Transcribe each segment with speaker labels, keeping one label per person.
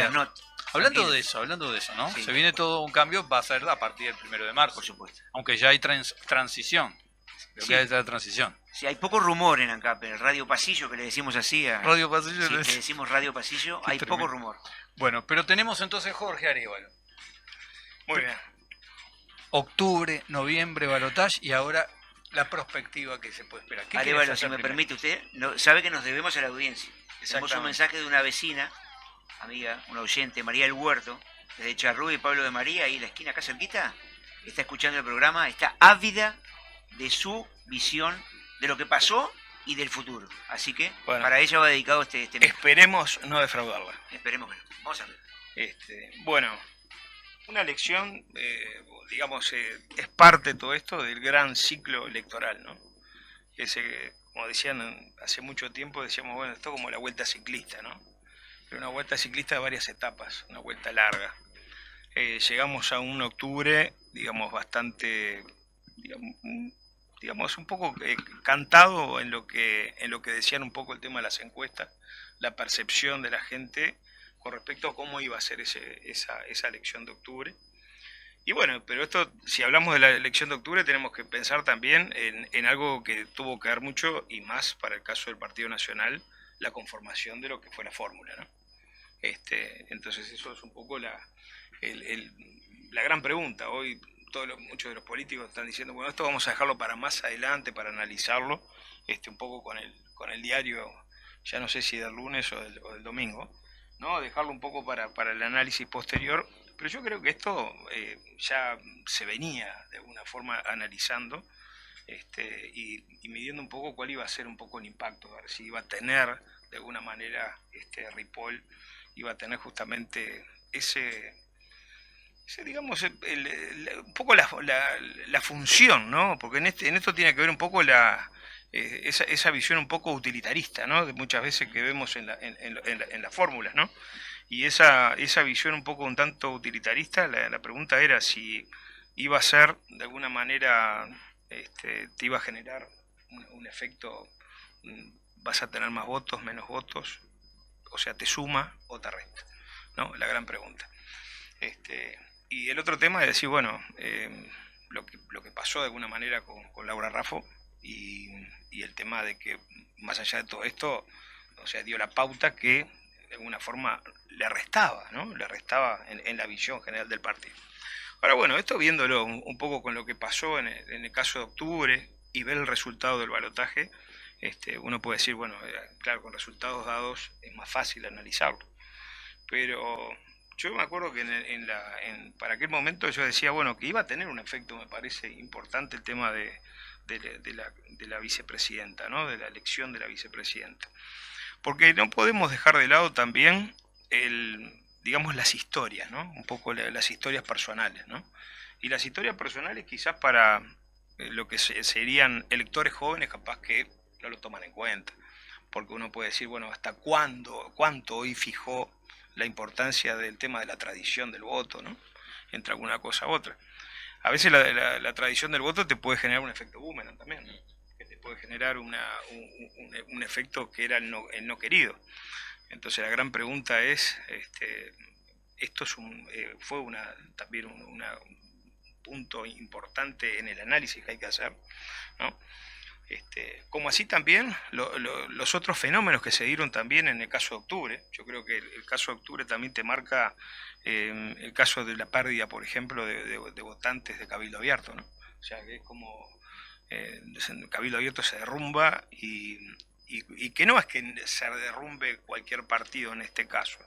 Speaker 1: Digamos, no.
Speaker 2: Hablando de eso, ¿no?
Speaker 1: Sí.
Speaker 2: Se viene todo un cambio, va a ser a partir del 1 de marzo.
Speaker 1: Por supuesto.
Speaker 2: Aunque ya hay transición. Creo
Speaker 1: Sí.
Speaker 2: que hay la transición.
Speaker 1: Sí, hay poco rumor en ANCAP, en el Radio Pasillo, que le decimos así.
Speaker 2: Radio Pasillo.
Speaker 1: Sí, le decimos Radio Pasillo, hay poco rumor.
Speaker 2: Bueno, pero tenemos entonces Jorge Arévalo.
Speaker 3: Muy bien.
Speaker 2: Octubre, noviembre, balotaje y ahora la perspectiva que se puede esperar.
Speaker 1: Arévalo, si me permite usted, sabe que nos debemos a la audiencia. Tenemos un mensaje de una vecina, amiga, una oyente, María del Huerto, desde Charrúa y Pablo de María, ahí en la esquina, acá cerquita, está escuchando el programa, está ávida de su visión de lo que pasó y del futuro. Así que para ella va dedicado este mensaje.
Speaker 3: Esperemos no defraudarla.
Speaker 1: Esperemos que no. Vamos a ver.
Speaker 3: Bueno, una elección, digamos, es parte de todo esto del gran ciclo electoral, ¿no? Como decían hace mucho tiempo, decíamos, bueno, esto como la vuelta ciclista, ¿no? Pero una vuelta ciclista de varias etapas, una vuelta larga. Llegamos a un octubre, digamos, bastante, digamos un poco cantado en lo que decían un poco el tema de las encuestas, la percepción de la gente con respecto a cómo iba a ser esa elección de octubre. Y bueno, pero esto, si hablamos de la elección de octubre, tenemos que pensar también en algo que tuvo que ver mucho, y más para el caso del Partido Nacional, la conformación de lo que fue la fórmula, ¿no? Entonces eso es un poco la gran pregunta. Hoy muchos de los políticos están diciendo, bueno, esto vamos a dejarlo para más adelante, para analizarlo, un poco con el diario, ya no sé si del lunes o del domingo, ¿no? Dejarlo un poco para el análisis posterior, pero yo creo que esto ya se venía de alguna forma analizando y midiendo un poco cuál iba a ser un poco el impacto, a ver si iba a tener de alguna manera Ripoll, iba a tener justamente ese digamos, un poco la función, ¿no? Porque en esto tiene que ver un poco esa visión un poco utilitarista, ¿no? De muchas veces que vemos en las fórmulas, ¿no? Y esa visión un poco un tanto utilitarista, la pregunta era si iba a ser, de alguna manera, te iba a generar un efecto, vas a tener más votos, menos votos, o sea, te suma o te resta, ¿no? La gran pregunta. Y el otro tema es decir, bueno, lo que pasó de alguna manera con Laura Raffo y el tema de que, más allá de todo esto, o sea, dio la pauta que de alguna forma le restaba, ¿no? Le restaba en la visión general del partido. Ahora, bueno, esto viéndolo un poco con lo que pasó en el caso de octubre y ver el resultado del balotaje, uno puede decir, bueno, claro, con resultados dados es más fácil analizarlo. Pero yo me acuerdo que para aquel momento yo decía, bueno, que iba a tener un efecto, me parece importante, el tema de la vicepresidenta, ¿no? De la elección de la vicepresidenta. Porque no podemos dejar de lado también digamos, las historias, ¿no? Un poco las historias personales, ¿no? Y las historias personales quizás para lo que serían electores jóvenes capaz que no lo toman en cuenta. Porque uno puede decir, bueno, ¿hasta cuánto hoy fijó la importancia del tema de la tradición del voto, ¿no? Entre alguna cosa u otra. A veces la tradición del voto te puede generar un efecto boomerang también, ¿no? Que te puede generar un efecto que era el no querido. Entonces la gran pregunta es, esto fue también un punto importante en el análisis que hay que hacer, ¿no? Como así también los otros fenómenos que se dieron también en el caso de octubre. Yo creo que el caso de octubre también te marca el caso de la pérdida, por ejemplo, de votantes de Cabildo Abierto, ¿no? O sea, que es como Cabildo Abierto se derrumba y que no es que se derrumbe cualquier partido en este caso,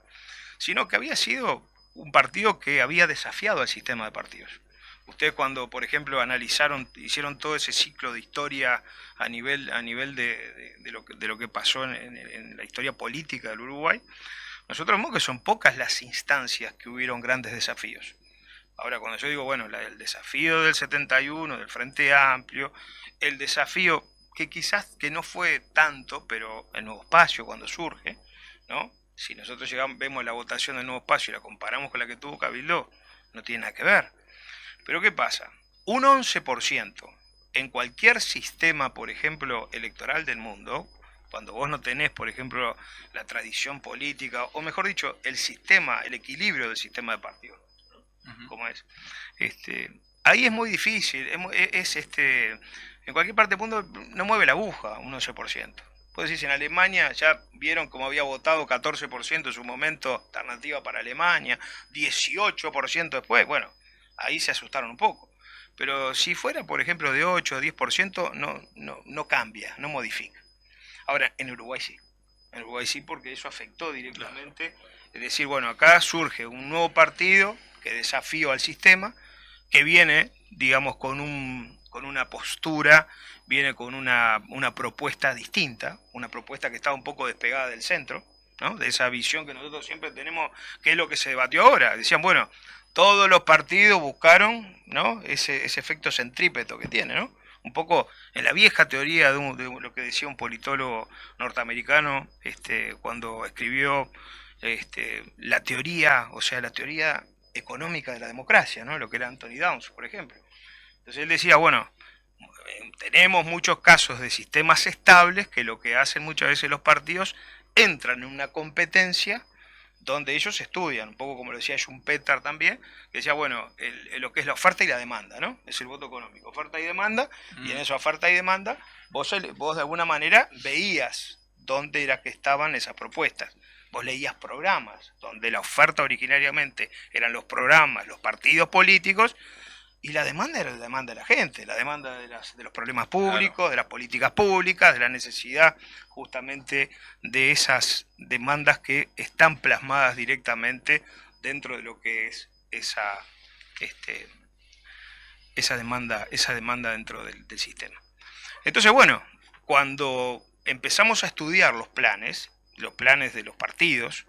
Speaker 3: sino que había sido un partido que había desafiado al sistema de partidos. Ustedes cuando, por ejemplo, hicieron todo ese ciclo de historia a nivel de lo que pasó en la historia política del Uruguay, nosotros vemos que son pocas las instancias que hubieron grandes desafíos. Ahora, cuando yo digo, bueno, el desafío del 71, del Frente Amplio, el desafío que quizás que no fue tanto, pero el Nuevo Espacio cuando surge, ¿no? Si nosotros vemos la votación del Nuevo Espacio y la comparamos con la que tuvo Cabildo, no tiene nada que ver. Pero ¿qué pasa? Un 11% en cualquier sistema, por ejemplo, electoral del mundo, cuando vos no tenés, por ejemplo, la tradición política, o mejor dicho, el sistema, el equilibrio del sistema de partidos, como es. Ahí es muy difícil, en cualquier parte del mundo no mueve la aguja un 11%. Vos decís, en Alemania ya vieron cómo había votado 14% en su momento alternativa para Alemania, 18% después, bueno, ahí se asustaron un poco. Pero si fuera, por ejemplo, de 8 o 10%, no cambia, no modifica. Ahora, en Uruguay sí. En Uruguay sí, porque eso afectó directamente. Es decir, bueno, acá surge un nuevo partido que desafío al sistema, que viene, digamos, con una postura, viene con una propuesta distinta, una propuesta que está un poco despegada del centro, ¿no? De esa visión que nosotros siempre tenemos, que es lo que se debatió ahora. Decían, bueno, todos los partidos buscaron, ¿no?, ese efecto centrípeto que tiene, ¿no? Un poco en la vieja teoría de lo que decía un politólogo norteamericano cuando escribió la teoría, o sea, la teoría económica de la democracia, ¿no?, lo que era Anthony Downs, por ejemplo. Entonces él decía, bueno, tenemos muchos casos de sistemas estables que lo que hacen muchas veces los partidos entran en una competencia donde ellos estudian, un poco como lo decía Schumpeter también, que decía, bueno, lo que es la oferta y la demanda, ¿no? Es el voto económico, oferta y demanda, y en esa oferta y demanda vos de alguna manera veías dónde era que estaban esas propuestas. Vos leías programas, donde la oferta originariamente eran los programas, los partidos políticos, y la demanda era la demanda de la gente, la demanda de los problemas públicos, claro, de las políticas públicas, de la necesidad justamente de esas demandas que están plasmadas directamente dentro de lo que es esa demanda dentro del sistema. Entonces, bueno, cuando empezamos a estudiar los planes de los partidos,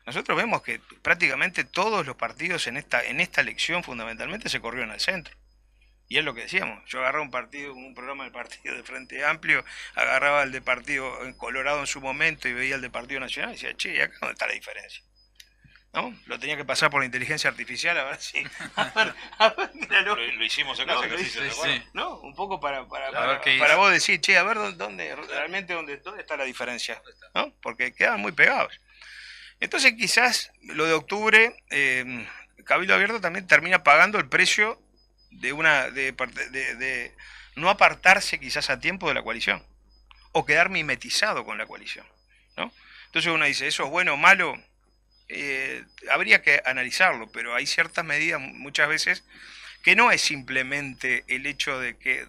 Speaker 3: nosotros vemos que prácticamente todos los partidos en esta elección fundamentalmente se corrieron al centro. Y es lo que decíamos, yo agarraba un programa del partido de Frente Amplio, agarraba el de partido Colorado en su momento y veía el de Partido Nacional y decía, che, ¿acá dónde está la diferencia? ¿No? Lo tenía que pasar por la inteligencia artificial a ver si...
Speaker 4: Lo hicimos acá,
Speaker 3: ¿no? Un poco para vos decir, che, a ver dónde está la diferencia, ¿no? Porque quedaban muy pegados. Entonces quizás lo de octubre, Cabildo Abierto también termina pagando el precio de no apartarse quizás a tiempo de la coalición, o quedar mimetizado con la coalición, ¿no? Entonces uno dice, ¿eso es bueno o malo? Habría que analizarlo, pero hay ciertas medidas muchas veces que no es simplemente el hecho de que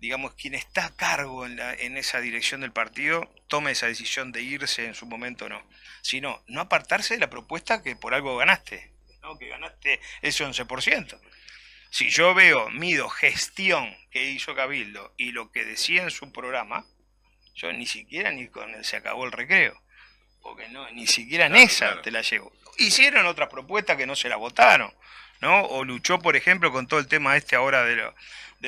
Speaker 3: digamos, quien está a cargo en esa dirección del partido tome esa decisión de irse en su momento o no, sino no apartarse de la propuesta que por algo ganaste, ¿no? Que ganaste ese 11%. Si yo mido gestión que hizo Cabildo y lo que decía en su programa, yo ni siquiera ni con el se acabó el recreo, porque ni siquiera en esa te la llevo. Hicieron otras propuestas que no se la votaron, ¿no? O luchó, por ejemplo, con todo el tema ahora de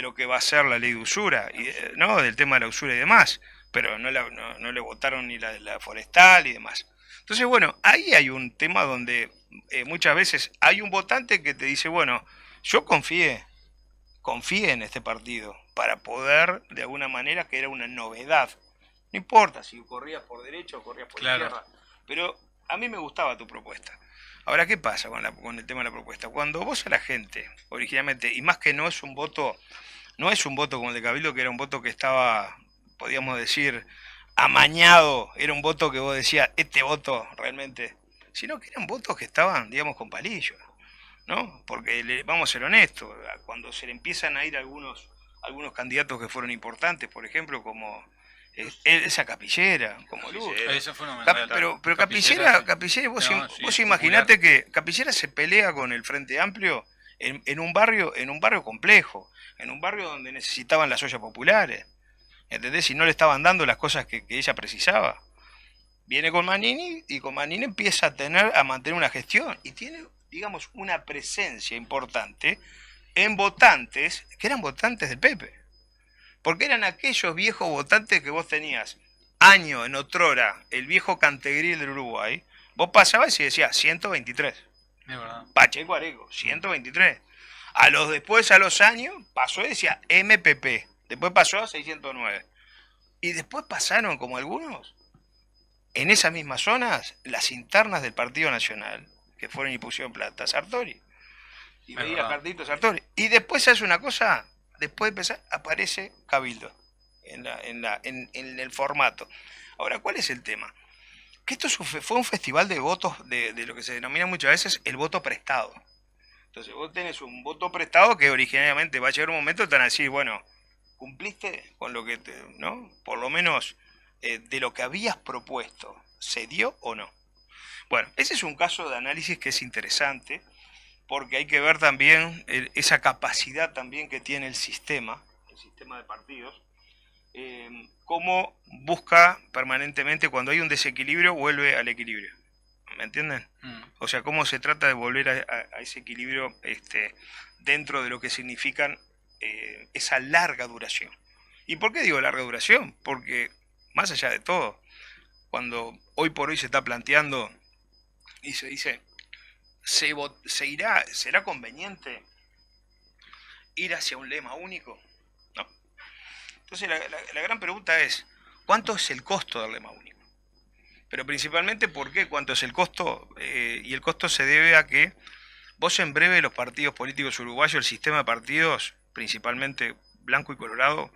Speaker 3: lo que va a ser la ley de usura, ¿no? Del tema de la usura y demás, pero no le votaron ni la forestal y demás. Entonces, bueno, ahí hay un tema donde muchas veces hay un votante que te dice, bueno, yo confié en este partido para poder, de alguna manera, que era una novedad. No importa si corrías por derecha o corrías por izquierda, pero a mí me gustaba tu propuesta. Ahora, ¿qué pasa con el tema de la propuesta? Cuando vos a la gente, originalmente, y más que no es un voto como el de Cabildo, que era un voto que estaba, podríamos decir, amañado, era un voto que vos decías, este voto realmente, sino que eran votos que estaban, digamos, con palillos, ¿no? Porque vamos a ser honestos, cuando se le empiezan a ir algunos candidatos que fueron importantes, por ejemplo, como esa Capillera, como Luz.
Speaker 2: Eso fue fenomenal.
Speaker 3: Pero Capillera, vos imaginate que Capillera se pelea con el Frente Amplio en un barrio complejo, en un barrio donde necesitaban las ollas populares, ¿entendés? Y no le estaban dando las cosas que ella precisaba. Viene con Manini y con Manini empieza a mantener una gestión y tiene, digamos, una presencia importante en votantes que eran votantes del Pepe. Porque eran aquellos viejos votantes que vos tenías años en otrora, el viejo Cantegril del Uruguay, vos pasabas y decías 123.
Speaker 2: Es verdad.
Speaker 3: Pacheco Areco, 123. Después a los años pasó y decía MPP, después pasó a 609. Y después pasaron, como algunos, en esas mismas zonas, las internas del Partido Nacional, que fueron y pusieron plata, Sartori. Y veía cartitos Sartori. Y después se hace una cosa, después de empezar, aparece Cabildo en el formato. Ahora, ¿cuál es el tema? Que esto fue un festival de votos, de lo que se denomina muchas veces el voto prestado. Entonces vos tenés un voto prestado que originariamente va a llegar un momento te van a decir, bueno, cumpliste con lo que ¿no? Por lo menos de lo que habías propuesto, ¿se dio o no? Bueno, ese es un caso de análisis que es interesante, porque hay que ver también esa capacidad también que tiene el sistema de partidos, cómo busca permanentemente, cuando hay un desequilibrio, vuelve al equilibrio. ¿Me entienden? O sea, cómo se trata de volver a ese equilibrio dentro de lo que significan esa larga duración. ¿Y por qué digo larga duración? Porque, más allá de todo, cuando hoy por hoy se está planteando y se dice, ¿será conveniente ir hacia un lema único? No. Entonces la gran pregunta es, ¿cuánto es el costo del lema único? Pero principalmente, ¿por qué? ¿Cuánto es el costo? Y el costo se debe a que vos en breve los partidos políticos uruguayos, el sistema de partidos, principalmente blanco y colorado,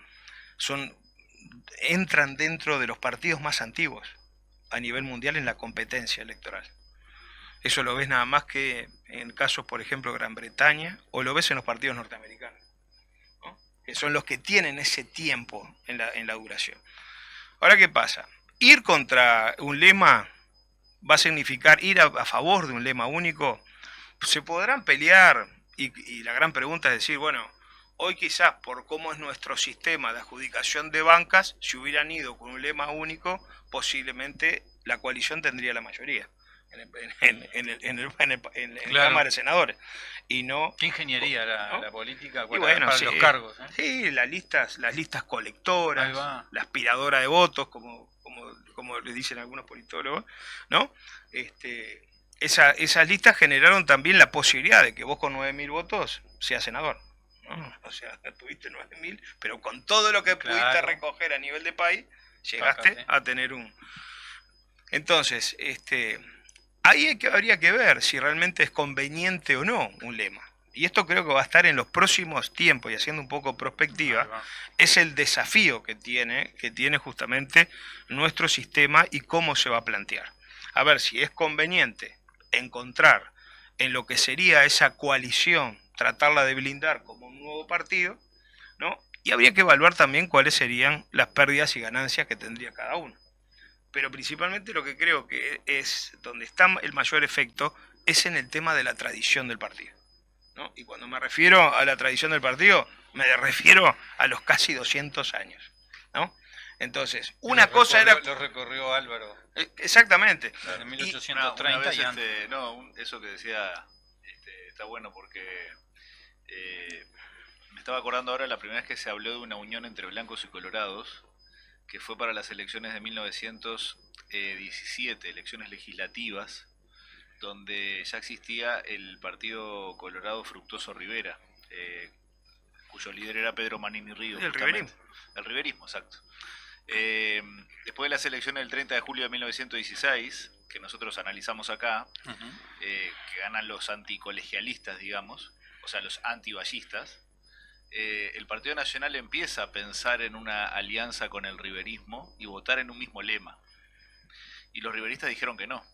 Speaker 3: entran dentro de los partidos más antiguos a nivel mundial en la competencia electoral. Eso lo ves nada más que en casos, por ejemplo, Gran Bretaña, o lo ves en los partidos norteamericanos, ¿no? Que son los que tienen ese tiempo en la duración. Ahora, ¿qué pasa? Ir contra un lema va a significar ir a favor de un lema único. Se podrán pelear y la gran pregunta es decir, bueno, hoy quizás por cómo es nuestro sistema de adjudicación de bancas, si hubieran ido con un lema único, posiblemente la coalición tendría la mayoría en la Cámara de Senadores. Y no,
Speaker 2: ¿qué ingeniería
Speaker 3: ¿no?
Speaker 2: la política
Speaker 3: y bueno,
Speaker 2: para
Speaker 3: sí,
Speaker 2: los cargos?
Speaker 3: Sí, las listas colectoras,
Speaker 2: Ahí va.
Speaker 3: la aspiradora de votos, como le dicen algunos politólogos, ¿no? Esas listas generaron también la posibilidad de que vos con 9.000 votos seas senador, ¿no? O sea, tuviste 9.000, pero con todo lo que pudiste recoger a nivel de país, llegaste a tener un... Entonces, ahí habría que ver si realmente es conveniente o no un lema. Y esto creo que va a estar en los próximos tiempos, y haciendo un poco prospectiva, es el desafío que tiene justamente nuestro sistema y cómo se va a plantear. A ver si es conveniente encontrar en lo que sería esa coalición, tratarla de blindar como un nuevo partido, ¿no? Y habría que evaluar también cuáles serían las pérdidas y ganancias que tendría cada uno. Pero principalmente lo que creo que es donde está el mayor efecto es en el tema de la tradición del partido, ¿no? Y cuando me refiero a la tradición del partido, me refiero a los casi 200 años, ¿no? Entonces, una cosa era...
Speaker 2: Lo recorrió Álvaro.
Speaker 3: Exactamente.
Speaker 2: En 1830
Speaker 4: y antes. Eso que decía está bueno porque me estaba acordando ahora la primera vez que se habló de una unión entre blancos y colorados, que fue para las elecciones de 1917, elecciones legislativas, donde ya existía el Partido Colorado Fructuoso Rivera, cuyo líder era Pedro Manini Ríos.
Speaker 3: El riverismo.
Speaker 4: El riverismo, exacto. Después de las elecciones del 30 de julio de 1916, que nosotros analizamos acá, que ganan los anticolegialistas, digamos, o sea, los antiballistas, el Partido Nacional empieza a pensar en una alianza con el riverismo y votar en un mismo lema. Y los riveristas dijeron que no,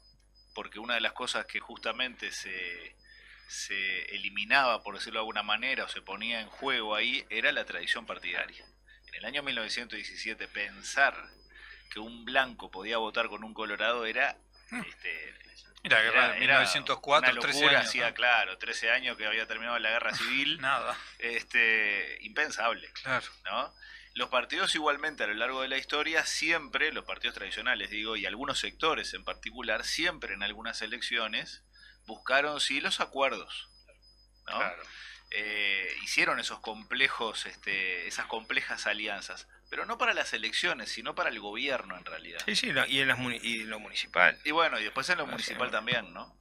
Speaker 4: porque una de las cosas que justamente se eliminaba, por decirlo de alguna manera, o se ponía en juego ahí, era la tradición partidaria. En el año 1917 pensar que un blanco podía votar con un colorado era...
Speaker 2: La guerra de 1904,
Speaker 4: una
Speaker 2: 13
Speaker 4: locura,
Speaker 2: años.
Speaker 4: hacía, claro, 13 años que había terminado la guerra civil.
Speaker 2: Nada.
Speaker 4: Impensable.
Speaker 2: Claro.
Speaker 4: ¿No? Los partidos igualmente a lo largo de la historia, siempre, los partidos tradicionales digo, y algunos sectores en particular, siempre en algunas elecciones buscaron sí los acuerdos, ¿no?
Speaker 3: Claro.
Speaker 4: Hicieron esos complejos, esas complejas alianzas, pero no para las elecciones, sino para el gobierno en realidad.
Speaker 3: Sí, y en lo municipal.
Speaker 4: Y bueno, y después en lo municipal también, ¿no?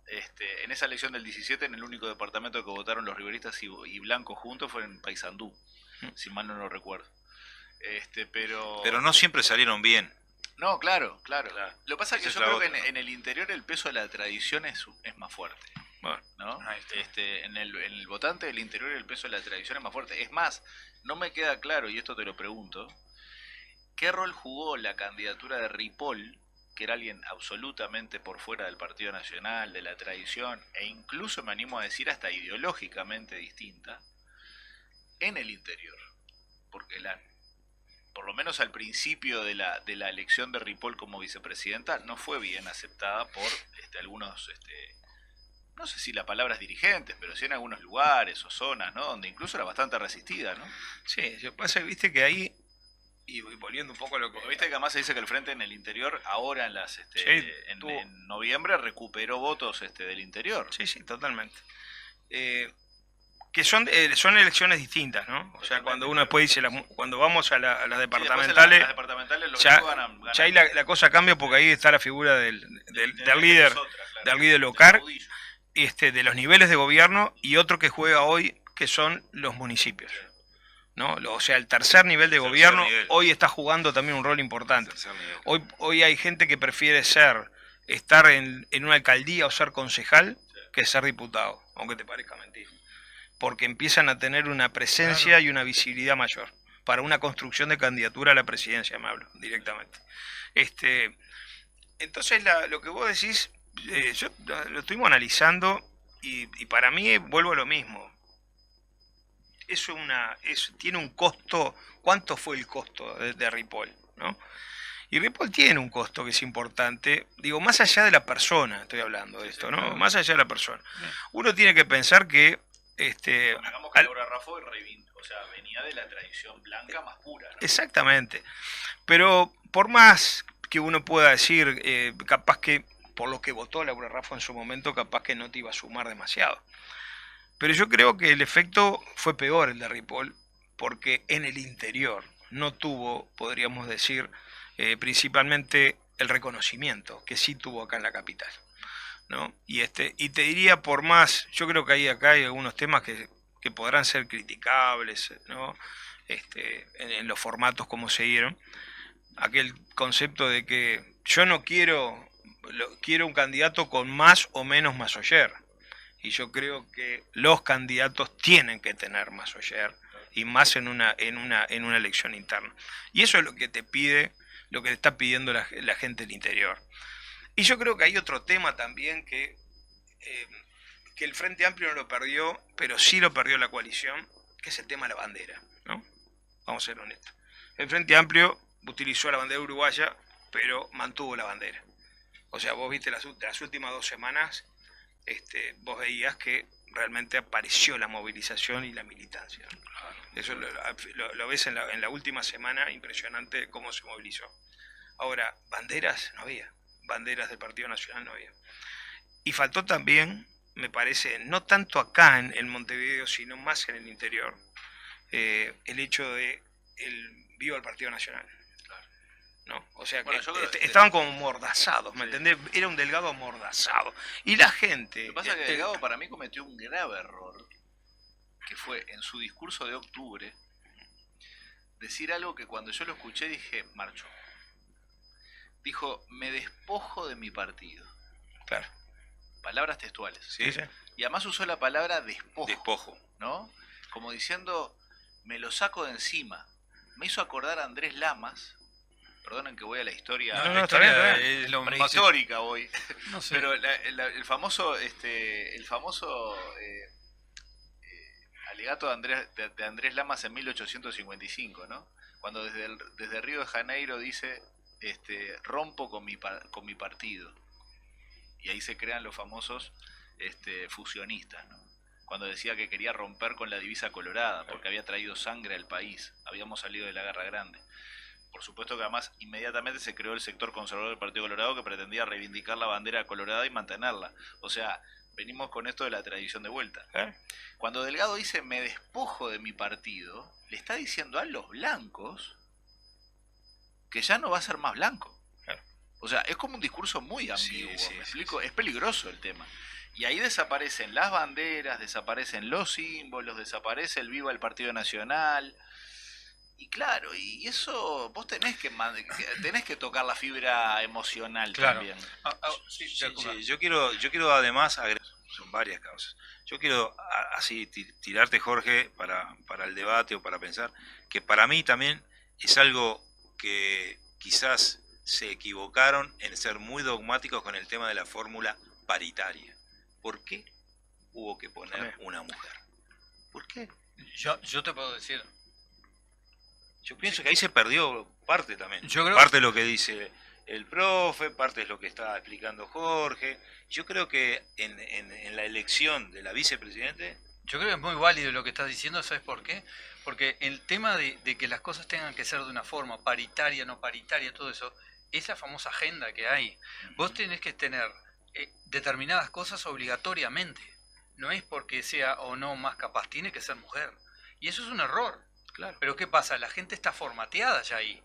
Speaker 4: En esa elección del 17, en el único departamento que votaron los riveristas y blancos juntos fue en Paysandú, si mal no lo recuerdo.
Speaker 5: Pero no siempre salieron bien.
Speaker 4: No, claro. Lo que pasa es que
Speaker 5: Esa
Speaker 4: yo
Speaker 5: es la
Speaker 4: creo que
Speaker 5: otra, ¿no?
Speaker 4: en el interior el peso de la tradición es más fuerte.
Speaker 3: Bueno,
Speaker 4: ¿No?
Speaker 2: ahí está.
Speaker 4: En el votante del interior el peso de la tradición es más fuerte. Es más, no me queda claro, y esto te lo pregunto, ¿qué rol jugó la candidatura de Ripoll, que era alguien absolutamente por fuera del Partido Nacional, de la tradición, e incluso me animo a decir hasta ideológicamente distinta, en el interior? Porque por lo menos al principio de la elección de Ripoll como vicepresidenta no fue bien aceptada por algunos, no sé si la palabra es dirigentes, pero sí en algunos lugares o zonas, ¿no? Donde incluso era bastante resistida, ¿no?
Speaker 3: sí, lo que pasa es que viste que ahí, y volviendo un poco a lo que...
Speaker 4: Porque viste que además se dice que el Frente en el interior ahora
Speaker 3: Sí, tuvo-
Speaker 4: en noviembre recuperó votos del interior.
Speaker 3: Sí, totalmente. Que son elecciones distintas, ¿no? O sea,
Speaker 4: Totalmente,
Speaker 3: cuando uno
Speaker 4: claro.
Speaker 3: después dice, cuando vamos a las
Speaker 4: Sí, después
Speaker 3: departamentales,
Speaker 4: las departamentales los
Speaker 3: ya,
Speaker 4: que ganan.
Speaker 3: ya ahí la cosa cambia porque ahí está la figura del líder,
Speaker 4: Claro.
Speaker 3: del líder local,
Speaker 4: Del
Speaker 3: de los niveles de gobierno y otro que juega hoy, que son los municipios, ¿no? O sea, el tercer nivel de
Speaker 5: Tercer
Speaker 3: gobierno
Speaker 5: nivel.
Speaker 3: hoy está jugando también un rol importante.
Speaker 5: Tercer nivel.
Speaker 3: Hoy hay gente que prefiere estar en una alcaldía o ser concejal que ser diputado, aunque te parezca mentira. Porque empiezan a tener una presencia y una visibilidad mayor para una construcción de candidatura a la presidencia, me hablo directamente. Entonces, lo que vos decís, yo lo estuvimos analizando y para mí vuelvo a lo mismo. Tiene un costo. ¿Cuánto fue el costo de Ripoll, ¿no? Y Ripoll tiene un costo que es importante, digo, más allá de la persona, estoy hablando de esto, ¿no? Más allá de la persona. Uno tiene que pensar que
Speaker 4: Digamos que Laura Raffo venía de la tradición blanca más pura, ¿no?
Speaker 3: exactamente. Pero por más que uno pueda decir, capaz que por lo que votó Laura Raffo en su momento, capaz que no te iba a sumar demasiado. Pero yo creo que el efecto fue peor el de Ripoll, porque en el interior no tuvo, podríamos decir, principalmente el reconocimiento que sí tuvo acá en la capital, ¿no? Y te diría, por más, yo creo que acá hay algunos temas que podrán ser criticables, ¿no? En los formatos como se dieron, aquel concepto de que yo no quiero un candidato con más o menos Massoyer, y yo creo que los candidatos tienen que tener Massoyer, y más en una elección interna. Y eso es lo que te pide, lo que le está pidiendo la gente del interior. Y yo creo que hay otro tema también que el Frente Amplio no lo perdió, pero sí lo perdió la coalición, que es el tema de la bandera, ¿no? Vamos a ser honestos. El Frente Amplio utilizó la bandera uruguaya, pero mantuvo la bandera. O sea, vos viste las últimas 2 semanas, vos veías que realmente apareció la movilización y la militancia, ¿no? Eso lo ves en la última semana, impresionante cómo se movilizó. Ahora, banderas no había. Banderas del Partido Nacional no había. Y faltó también, me parece, no tanto acá en Montevideo, sino más en el interior, el hecho de el viva el Partido Nacional. ¿No? O sea,
Speaker 4: Bueno, yo creo
Speaker 3: estaban como mordazados, ¿me entendés? Era un Delgado mordazado. Y la gente...
Speaker 4: Lo que pasa es que Delgado para mí cometió un grave error, que fue en su discurso de octubre, decir algo que cuando yo lo escuché dije, marcho. Dijo, me despojo de mi partido.
Speaker 3: Claro.
Speaker 4: Palabras textuales.
Speaker 3: Sí, sí.
Speaker 4: Y además usó la palabra despojo.
Speaker 5: Despojo.
Speaker 4: ¿No? Como diciendo, me lo saco de encima. Me hizo acordar a Andrés Lamas. Perdonen que voy a la historia.
Speaker 3: No, está bien, está bien.
Speaker 2: Es lo más-
Speaker 4: Prehistórica voy.
Speaker 2: no sé.
Speaker 4: Pero el famoso alegato de Andrés Lamas en 1855, ¿no? Cuando desde Río de Janeiro dice, rompo con mi partido. Y ahí se crean los famosos fusionistas, ¿no? Cuando decía que quería romper con la divisa colorada, porque había traído sangre al país, habíamos salido de la Guerra Grande. Por supuesto que además inmediatamente se creó el sector conservador del Partido Colorado que pretendía reivindicar la bandera colorada y mantenerla. O sea, venimos con esto de la tradición de vuelta. Cuando Delgado dice me despojo de mi partido, le está diciendo a los blancos que ya no va a ser más blanco. O sea, es como un discurso muy ambiguo,
Speaker 5: Sí,
Speaker 4: ¿me explico? Es peligroso el tema. Y ahí desaparecen las banderas, desaparecen los símbolos, desaparece el viva el Partido Nacional. Y claro, y eso vos tenés que tocar la fibra emocional
Speaker 2: Claro.
Speaker 4: también.
Speaker 2: Sí,
Speaker 5: Sí,
Speaker 2: Giacomo.
Speaker 5: sí, yo quiero además agregar, son varias causas. Yo quiero así tirarte, Jorge, para el debate o para pensar, que para mí también es algo que quizás se equivocaron en ser muy dogmáticos con el tema de la fórmula paritaria. ¿Por qué hubo que poner una mujer? ¿Por qué?
Speaker 2: Yo te puedo decir.
Speaker 5: Yo pienso que ahí se perdió parte también.
Speaker 2: Yo creo-
Speaker 5: Parte de lo que dice el profe, parte es lo que está explicando Jorge. Yo creo que en la elección de la vicepresidente,
Speaker 2: Yo creo que es muy válido lo que estás diciendo, ¿sabes por qué? Porque el tema de que las cosas tengan que ser de una forma paritaria, no paritaria, todo eso, es la famosa agenda que hay. Vos tenés que tener determinadas cosas obligatoriamente. No es porque sea o no más capaz, tiene que ser mujer. Y eso es un error.
Speaker 5: claro.
Speaker 2: Pero ¿qué pasa? La gente está formateada ya ahí.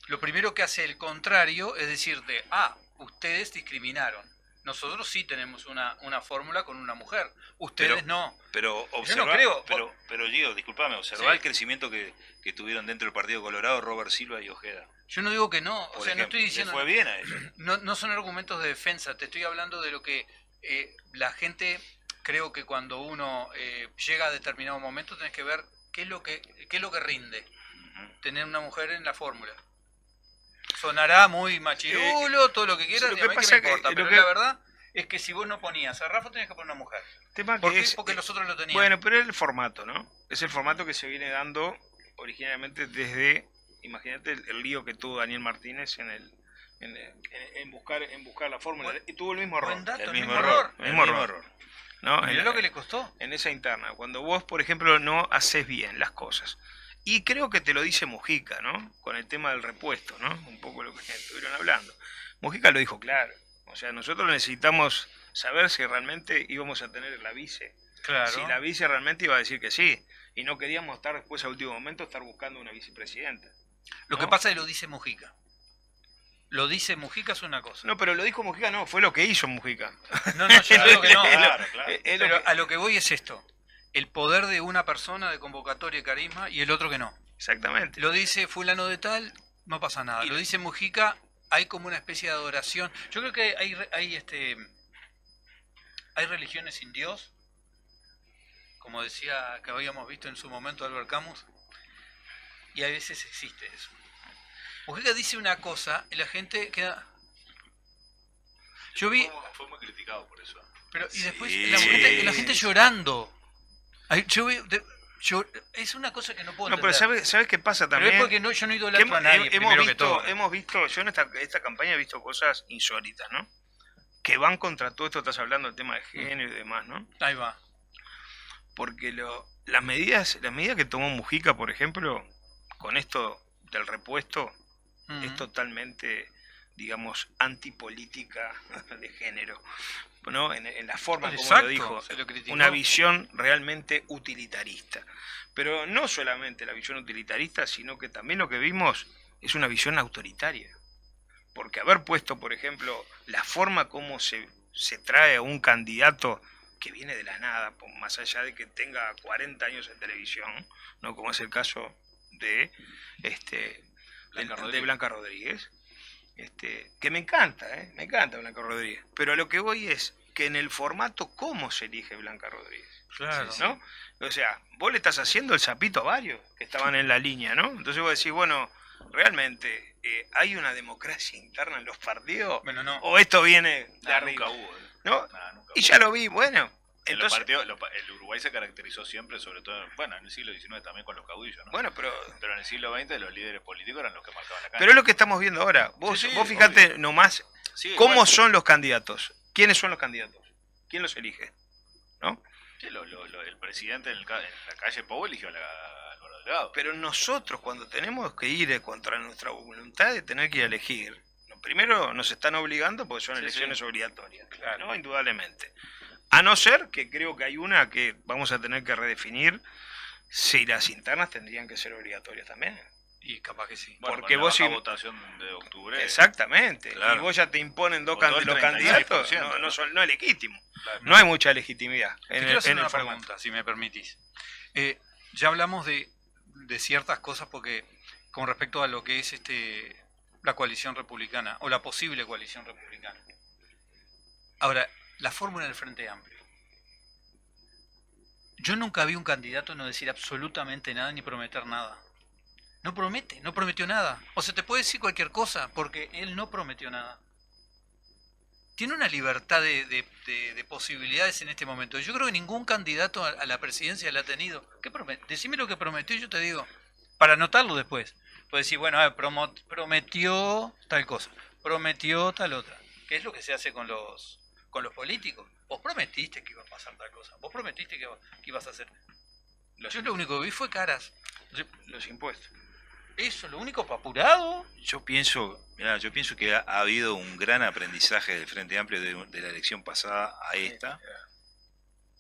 Speaker 2: Lo primero que hace el contrario es decirte, ustedes discriminaron. Nosotros sí tenemos una fórmula con una mujer. Ustedes
Speaker 5: Pero-
Speaker 2: no.
Speaker 5: Pero
Speaker 2: Yo no
Speaker 5: observa,
Speaker 2: creo.
Speaker 5: pero Gio, disculpame, observa
Speaker 2: Sí.
Speaker 5: el crecimiento que tuvieron dentro del Partido Colorado Robert Silva y Ojeda.
Speaker 2: Yo no digo que no. O
Speaker 5: Por
Speaker 2: sea, no
Speaker 5: ejemplo.
Speaker 2: estoy
Speaker 5: Le
Speaker 2: diciendo...
Speaker 5: fue bien a ellos.
Speaker 2: No son argumentos de defensa, te estoy hablando de lo que la gente, creo que cuando uno llega a determinado momento tenés que ver qué es lo que rinde tener una mujer en la fórmula. Sonará muy machirulo, todo lo que quieras,
Speaker 3: lo que
Speaker 2: y a mí
Speaker 3: pasa
Speaker 2: me
Speaker 3: que-
Speaker 2: importa,
Speaker 3: lo
Speaker 2: pero
Speaker 3: que-
Speaker 2: la verdad es que si vos no ponías a Rafa tenías que poner una mujer.
Speaker 3: Tema
Speaker 2: ¿Por
Speaker 3: que
Speaker 2: qué?
Speaker 3: es,
Speaker 2: Porque los otros lo tenían.
Speaker 3: bueno, pero es el formato, ¿no? Es el formato que se viene dando originalmente desde, imagínate el lío que tuvo Daniel Martínez en buscar la fórmula. Y tuvo el mismo error.
Speaker 2: Buen dato,
Speaker 5: El
Speaker 2: el
Speaker 5: mismo
Speaker 2: mismo
Speaker 5: error.
Speaker 2: error.
Speaker 3: El mismo error. ¿No?
Speaker 2: Mirá lo que le costó.
Speaker 3: En esa interna, cuando vos, por ejemplo, no haces bien las cosas. Y creo que te lo dice Mujica, ¿no? Con el tema del repuesto, ¿no? Un poco lo que estuvieron hablando. Mujica lo dijo claro. O sea, nosotros necesitamos saber si realmente íbamos a tener la vice.
Speaker 2: Claro.
Speaker 3: Si la vice realmente iba a decir que sí. Y no queríamos estar después a último momento estar buscando una vicepresidenta.
Speaker 2: Lo que
Speaker 3: ¿no?
Speaker 2: pasa es que lo dice Mujica. Lo dice Mujica es una cosa.
Speaker 3: No, pero lo dijo Mujica, no, fue lo que hizo Mujica.
Speaker 2: No, yo digo que no.
Speaker 5: Claro, claro.
Speaker 3: Es lo
Speaker 2: Pero
Speaker 3: que-
Speaker 2: a lo que voy es esto. El poder de una persona de convocatoria y carisma y el otro que no.
Speaker 3: Exactamente.
Speaker 2: Lo dice fulano de tal, no pasa nada. Lo dice Mujica, hay como una especie de adoración. Yo creo que hay religiones sin Dios, como decía que habíamos visto en su momento Albert Camus, y a veces existe eso. Mujica dice una cosa y la gente queda... Yo vi...
Speaker 4: Fue muy criticado por eso.
Speaker 2: Pero, y después
Speaker 5: Sí.
Speaker 2: la gente llorando. Es una cosa que no puedo
Speaker 3: No, pero
Speaker 2: entender.
Speaker 3: ¿sabes qué pasa
Speaker 2: Pero
Speaker 3: también?
Speaker 2: es porque yo no
Speaker 3: Que
Speaker 2: idolatro a nadie, primero que todo.
Speaker 3: hemos visto, yo en esta campaña he visto cosas insólitas, ¿no? Que van contra todo esto, estás hablando del tema de género y demás, ¿no?
Speaker 2: Ahí va.
Speaker 3: Porque las medidas que tomó Mujica, por ejemplo, con esto del repuesto, es totalmente, digamos, antipolítica de género, ¿no? En la forma como
Speaker 2: Exacto,
Speaker 3: lo dijo,
Speaker 2: se lo criticó.
Speaker 3: una visión realmente utilitarista. Pero no solamente la visión utilitarista, sino que también lo que vimos es una visión autoritaria. Porque haber puesto, por ejemplo, la forma como se trae a un candidato que viene de la nada, más allá de que tenga 40 años en televisión, ¿no? Como es el caso de Blanca Rodríguez, que me encanta Blanca Rodríguez, pero a lo que voy es que en el formato cómo se elige Blanca Rodríguez,
Speaker 2: Claro.
Speaker 3: ¿no? O sea, vos le estás haciendo el sapito a varios que estaban en la línea, ¿no? Entonces vos decís, bueno, realmente hay una democracia interna en los partidos,
Speaker 2: Bueno, no.
Speaker 3: o esto viene de
Speaker 4: Nada,
Speaker 3: arriba,
Speaker 4: nunca hubo.
Speaker 3: ¿no?
Speaker 4: Nada, nunca
Speaker 3: Y
Speaker 4: hubo.
Speaker 3: ya lo vi, bueno,
Speaker 4: En los
Speaker 3: entonces,
Speaker 4: partidos, el Uruguay se caracterizó siempre, sobre todo, bueno, en el siglo XIX también con los caudillos, ¿no?
Speaker 3: bueno, pero
Speaker 4: Pero en el siglo XX los líderes políticos eran los que marcaban la cancha.
Speaker 3: pero es lo que estamos viendo ahora. Vos,
Speaker 4: Sí, sí,
Speaker 3: vos fijate
Speaker 4: obvio.
Speaker 3: nomás
Speaker 4: Sí,
Speaker 3: cómo
Speaker 4: igual,
Speaker 3: son los candidatos. ¿Quiénes son los candidatos? ¿Quién los elige? ¿No?
Speaker 4: sí, el presidente en la calle Pou eligió a Álvaro Delgado.
Speaker 3: Pero nosotros cuando tenemos que ir contra nuestra voluntad de tener que ir a elegir, primero nos están obligando porque son
Speaker 4: Sí,
Speaker 3: elecciones obligatorias,
Speaker 2: Claro.
Speaker 3: ¿no? Indudablemente. A no ser que creo que hay una que vamos a tener que redefinir si las internas tendrían que ser obligatorias también.
Speaker 2: Y capaz que sí.
Speaker 4: Bueno,
Speaker 3: porque
Speaker 4: con la
Speaker 3: vos
Speaker 4: baja
Speaker 3: si-
Speaker 4: votación de octubre.
Speaker 3: Exactamente.
Speaker 5: Claro.
Speaker 3: Y vos ya te imponen
Speaker 4: Votó el
Speaker 3: los
Speaker 4: 36%,
Speaker 3: candidatos, no es legítimo.
Speaker 4: Claro.
Speaker 3: No hay mucha legitimidad
Speaker 2: Te
Speaker 3: en
Speaker 2: quiero hacer
Speaker 3: el
Speaker 2: una
Speaker 3: formato.
Speaker 2: pregunta, si me permitís. Ya hablamos de de ciertas cosas porque con respecto a lo que es la coalición republicana o la posible coalición republicana. Ahora, la fórmula del Frente Amplio. Yo nunca vi un candidato no decir absolutamente nada ni prometer nada. No prometió nada. O sea, te puede decir cualquier cosa porque él no prometió nada. Tiene una libertad de posibilidades en este momento. Yo creo que ningún candidato a la presidencia la ha tenido. Decime lo que prometió y yo te digo, para anotarlo después. Puedes decir, bueno, a ver, prometió tal cosa, prometió tal otra. ¿Qué es lo que se hace con los políticos? Vos prometiste que iba a pasar tal cosa, vos prometiste que ibas a hacer. Yo lo único que vi fue caras.
Speaker 3: Los impuestos.
Speaker 2: Eso, lo único apurado.
Speaker 5: Yo pienso que ha habido un gran aprendizaje del Frente Amplio de la elección pasada a esta,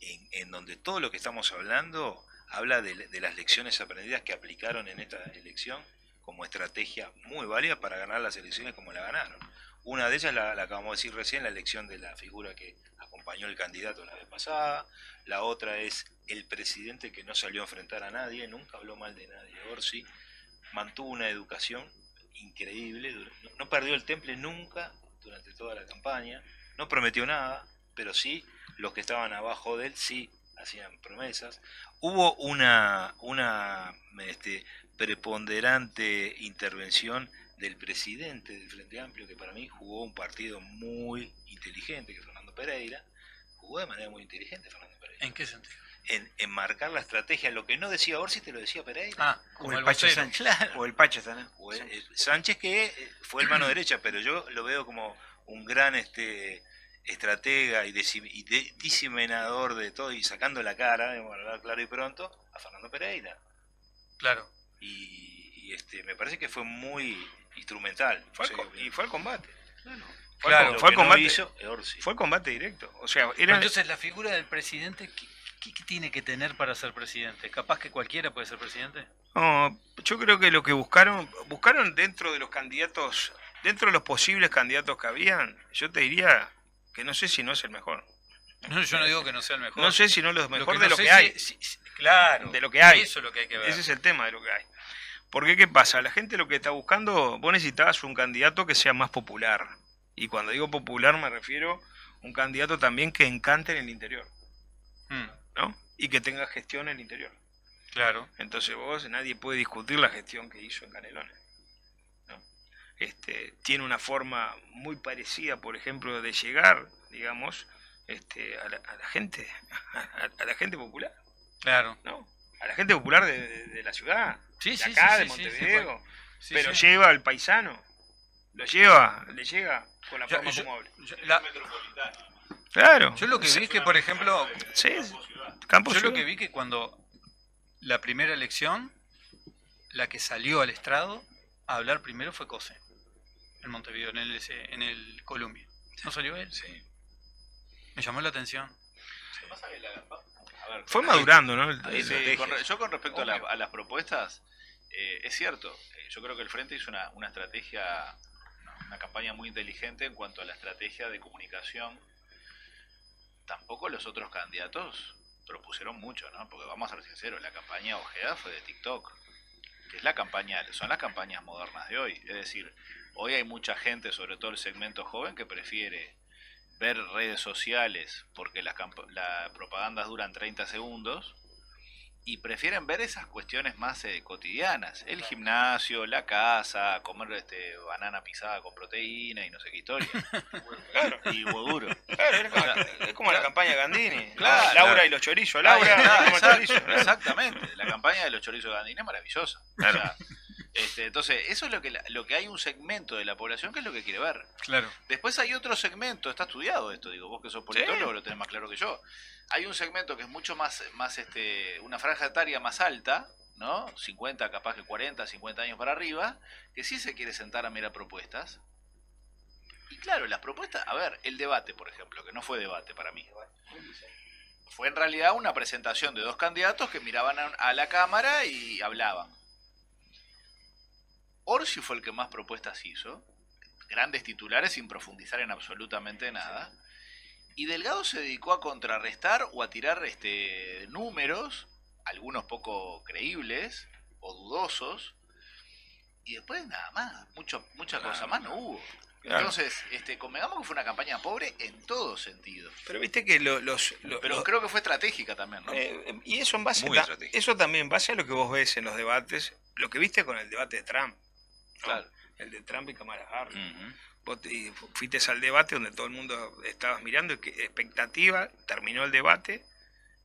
Speaker 5: en donde todo lo que estamos hablando habla de las lecciones aprendidas que aplicaron en esta elección como estrategia muy válida para ganar las elecciones como la ganaron. Una de ellas la acabamos de decir recién, la elección de la figura que acompañó al candidato la vez pasada. La otra es el presidente que no salió a enfrentar a nadie, nunca habló mal de nadie. Orsi mantuvo una educación increíble, no perdió el temple nunca durante toda la campaña, no prometió nada, pero sí los que estaban abajo de él sí hacían promesas. Hubo una preponderante intervención del presidente del Frente Amplio, que para mí jugó un partido muy inteligente, que es Fernando Pereira. Jugó de manera muy inteligente Fernando Pereira.
Speaker 2: ¿En qué sentido?
Speaker 5: En marcar la estrategia, lo que no decía Orsi te lo decía Pereira.
Speaker 2: Como
Speaker 1: o el Pacho
Speaker 2: vocero.
Speaker 1: Sánchez. Claro. O el Pacho también.
Speaker 5: O Sánchez, que fue el mano derecha, pero yo lo veo como un gran estratega y diseminador de todo, y sacando la cara, vamos a hablar claro y pronto, a Fernando Pereira.
Speaker 3: Claro.
Speaker 5: Y me parece que fue muy instrumental.
Speaker 3: Y fue al combate.
Speaker 2: Claro,
Speaker 3: Fue al combate.
Speaker 5: Orsi.
Speaker 3: Fue combate directo. O sea,
Speaker 2: Pero entonces la figura del presidente, ¿qué tiene que tener para ser presidente? ¿Capaz que cualquiera puede ser presidente?
Speaker 3: No, yo creo que lo que buscaron dentro de los candidatos, dentro de los posibles candidatos que habían, yo te diría que no sé si no es el mejor.
Speaker 2: No, yo no digo que no sea el mejor.
Speaker 3: No sé si no es el mejor
Speaker 2: que
Speaker 3: de
Speaker 2: no
Speaker 3: lo
Speaker 2: sé
Speaker 3: que hay.
Speaker 2: Claro.
Speaker 3: De lo que hay.
Speaker 2: Eso es lo que hay que ver.
Speaker 3: Ese es el tema de lo que hay. Porque, ¿qué pasa? La gente lo que está buscando, vos necesitabas un candidato que sea más popular. Y cuando digo popular me refiero a un candidato también que encante en el interior, ¿no? Y que tenga gestión en el interior.
Speaker 2: Claro.
Speaker 3: Entonces nadie puede discutir la gestión que hizo en Canelones, ¿no? Tiene una forma muy parecida, por ejemplo, de llegar, digamos, a la gente, a la gente popular.
Speaker 2: Claro.
Speaker 3: ¿No? A la gente popular de la ciudad,
Speaker 2: Sí,
Speaker 3: de acá, de Montevideo, pero lleva al paisano, le llega con la forma como habla. Claro.
Speaker 2: Yo lo que vi es que, por ejemplo,
Speaker 3: Sí, Campo
Speaker 2: yo lo
Speaker 3: Ciudad.
Speaker 2: que vi que cuando la primera elección, la que salió al estrado a hablar primero fue Cose, en Montevideo, en el Columbia. ¿No salió él?
Speaker 5: Sí.
Speaker 2: Me llamó la atención.
Speaker 3: Fue madurando, ¿no?
Speaker 4: Yo con respecto a las propuestas, es cierto, yo creo que el Frente hizo una estrategia, una campaña muy inteligente en cuanto a la estrategia de comunicación. Tampoco los otros candidatos propusieron mucho, ¿no? Porque vamos a ser sinceros, la campaña Ojeda fue de TikTok, que es son las campañas modernas de hoy. Es decir, hoy hay mucha gente, sobre todo el segmento joven, que prefiere ver redes sociales porque las propagandas duran 30 segundos y prefieren ver esas cuestiones más cotidianas, el gimnasio, la casa, comer banana pisada con proteína y no sé qué historia.
Speaker 3: Claro.
Speaker 4: Y huevo duro.
Speaker 3: Claro, es como la campaña Gandini.
Speaker 4: Claro.
Speaker 3: Laura y los chorizos. Laura,
Speaker 4: Claro,
Speaker 3: como chorizo.
Speaker 4: exactamente. La campaña de los chorizos de Gandini es maravillosa.
Speaker 3: Claro.
Speaker 4: O sea, entonces, eso es lo que hay un segmento de la población que es lo que quiere ver.
Speaker 2: Claro.
Speaker 4: Después hay otro segmento, está estudiado esto, digo, vos que sos politólogo lo tenés más claro que yo. Hay un segmento que es mucho más una franja etaria más alta, ¿no? 50, capaz que 40, 50 años para arriba, que sí se quiere sentar a mirar propuestas. Y claro, las propuestas, a ver, el debate, por ejemplo, que no fue debate para mí. Fue en realidad una presentación de dos candidatos que miraban a la cámara y hablaban. Orsi fue el que más propuestas hizo, grandes titulares sin profundizar en absolutamente nada, y Delgado se dedicó a contrarrestar o a tirar números, algunos poco creíbles, o dudosos, y después nada más, mucha cosa más no hubo.
Speaker 3: Claro.
Speaker 4: Entonces, convengamos que fue una campaña pobre en todo sentido.
Speaker 3: Pero viste que
Speaker 4: Pero creo que fue estratégica también, ¿no?
Speaker 3: y eso en base
Speaker 5: Muy estratégico.
Speaker 3: eso también en base a lo que vos ves en los debates, lo que viste con el debate de Trump, ¿no?
Speaker 4: Claro.
Speaker 3: El de Trump y Kamala Harris.
Speaker 5: Ujú.
Speaker 3: Y fuiste al debate donde todo el mundo estabas mirando, y que expectativa, terminó el debate,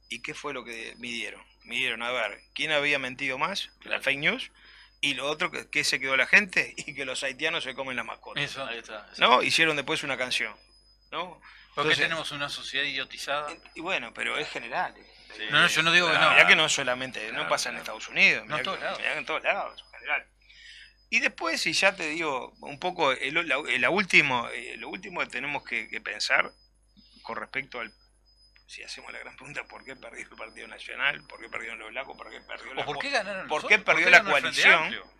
Speaker 3: y qué fue lo que midieron. Midieron a ver quién había mentido más, la fake news, y lo otro, que se quedó la gente, y que los haitianos se comen las mascotas.
Speaker 2: Eso.
Speaker 4: Ahí está.
Speaker 3: ¿No? Hicieron después una canción, ¿no?
Speaker 2: Porque
Speaker 3: Entonces,
Speaker 2: tenemos una sociedad idiotizada.
Speaker 3: y bueno, pero es general.
Speaker 4: Sí.
Speaker 2: No, yo no digo que
Speaker 3: Mirá
Speaker 2: no.
Speaker 3: que no solamente, no
Speaker 5: Claro,
Speaker 3: pasa en
Speaker 5: claro.
Speaker 3: Estados Unidos,
Speaker 2: No, en todos lados.
Speaker 3: mirá que en todos lados, en general. Y después, si ya te digo, un poco, lo último que tenemos que pensar con respecto al, si hacemos la gran pregunta, ¿por qué perdió el Partido Nacional? ¿Por qué perdieron los blancos? ¿Por qué perdió la
Speaker 2: ¿O por qué ganaron
Speaker 3: ¿Por
Speaker 2: nosotros?
Speaker 3: qué perdió
Speaker 2: qué
Speaker 3: la
Speaker 2: ganó el Frente
Speaker 3: coalición?
Speaker 2: Amplio?